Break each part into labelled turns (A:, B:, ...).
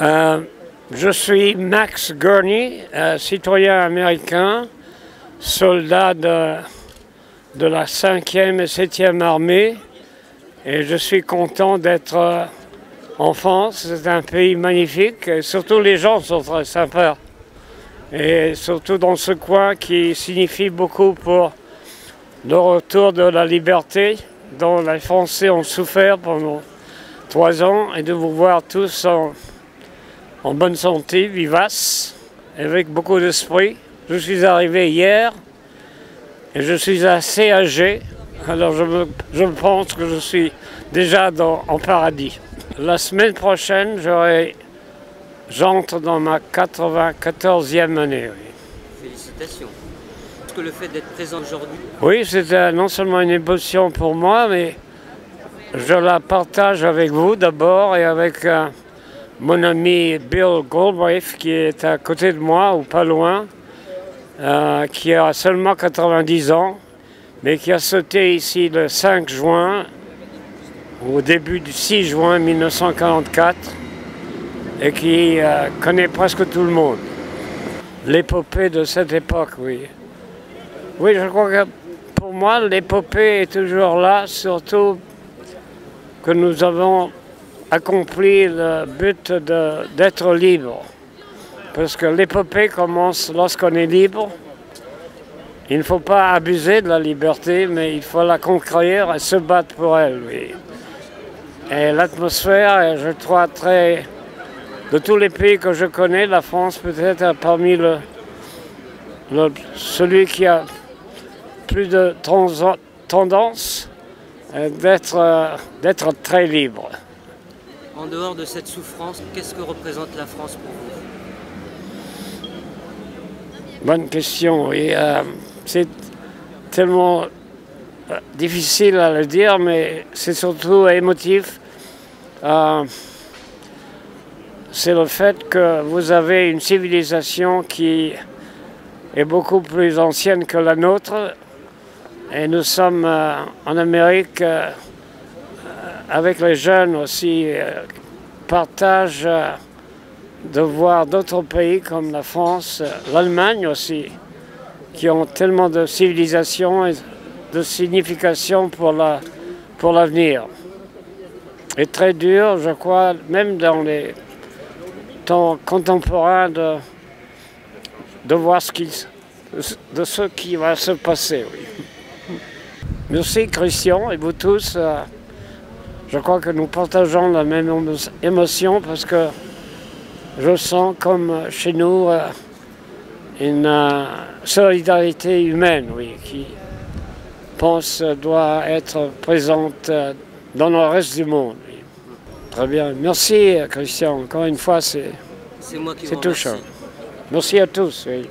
A: Je suis Max Gurney, citoyen américain, soldat de la 5e et 7e armée, et je suis content d'être en France. C'est un pays magnifique et surtout les gens sont très sympas. Et surtout dans ce coin qui signifie beaucoup pour le retour de la liberté dont les Français ont souffert pendant 3 ans, et de vous voir tous en bonne santé, vivaces, avec beaucoup d'esprit. Je suis arrivé hier et je suis assez âgé, alors je pense que je suis déjà en paradis. La semaine prochaine, j'entre dans ma 94e année. Oui.
B: Félicitations. Est-ce que le fait d'être présent aujourd'hui?
A: Oui, c'est non seulement une émotion pour moi, mais je la partage avec vous d'abord et avec mon ami Bill Galbraith qui est à côté de moi ou pas loin, qui a seulement 90 ans, mais qui a sauté ici le 5 juin, au début du 6 juin 1944, et qui connaît presque tout le monde. L'épopée de cette époque, oui. Oui, je crois que pour moi, l'épopée est toujours là, surtout que nous avons accompli le but d'être libre. Parce que l'épopée commence lorsqu'on est libre. Il ne faut pas abuser de la liberté, mais il faut la conquérir et se battre pour elle, oui. Et l'atmosphère est, je crois, de tous les pays que je connais, la France peut-être parmi celui qui a plus de tendance d'être très libre.
B: En dehors de cette souffrance, qu'est-ce que représente la France pour vous?
A: Bonne question, oui. C'est tellement difficile à le dire, mais c'est surtout émotif. C'est le fait que vous avez une civilisation qui est beaucoup plus ancienne que la nôtre. Et nous sommes en Amérique, avec les jeunes aussi, partagent de voir d'autres pays comme la France, l'Allemagne aussi, qui ont tellement de civilisation et de signification pour l'avenir. Et très dur, je crois, même dans les temps contemporains, de voir de ce qui va se passer. Oui. Merci Christian et vous tous. Je crois que nous partageons la même émotion parce que je sens comme chez nous une solidarité humaine, oui, qui pense doit être présente dans le reste du monde. Oui. Très bien. Merci Christian. Encore une fois, c'est touchant. Merci à tous. Oui.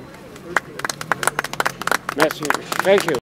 A: Merci. Thank you.